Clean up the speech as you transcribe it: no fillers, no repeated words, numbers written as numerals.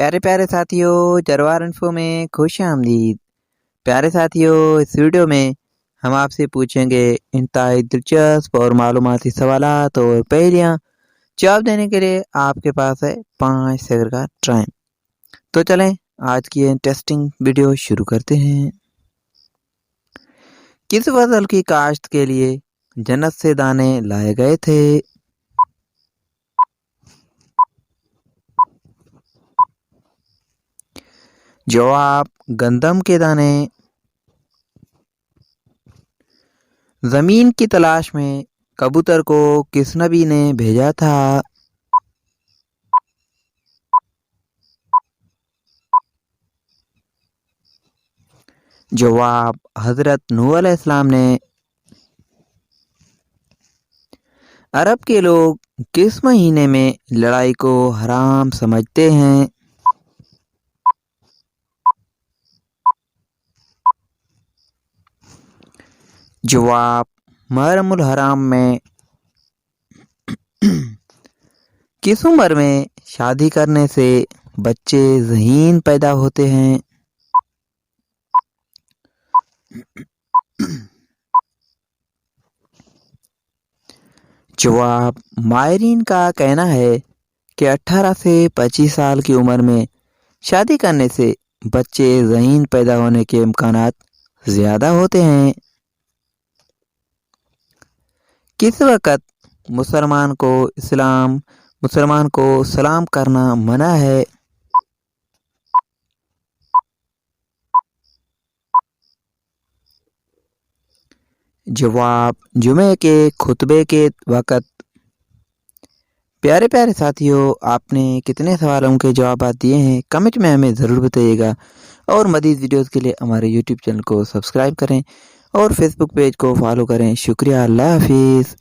प्यारे प्यारे साथियों, जरवार इन्फो में खुश आमदीद। प्यारे साथियों, इस वीडियो में हम आपसे पूछेंगे इंतहाई दिलचस्प और मालूमाती सवालात और पहेलियाँ। जवाब देने के लिए आपके पास है 5 सेकंड का टाइम। तो चलें आज की इंटरेस्टिंग वीडियो शुरू करते हैं। किस फसल की काश्त के लिए जन्नत से दाने लाए गए थे? जवाब गंदम के दाने। जमीन की तलाश में कबूतर को किस नबी ने भेजा था? जवाब हजरत नूह अलैहिस्सलाम ने। अरब के लोग किस महीने में लड़ाई को हराम समझते हैं? जवाब मुहर्रमुल हराम में। किस उम्र में शादी करने से बच्चे ज़हीन पैदा होते हैं? जवाब माहिरीन का कहना है कि 18 से 25 साल की उम्र में शादी करने से बच्चे ज़हीन पैदा होने के इम्कानात ज़्यादा होते हैं। किस वक़्त मुसलमान को सलाम करना मना है? जवाब जुमे के खुतबे के वक़्त। प्यारे प्यारे साथियों, आपने कितने सवालों के जवाब दिए हैं कमेंट में हमें ज़रूर बताइएगा। और मज़ीद वीडियोस के लिए हमारे यूट्यूब चैनल को सब्सक्राइब करें और फेसबुक पेज को फॉलो करें। शुक्रिया, अल्लाह हाफिज़।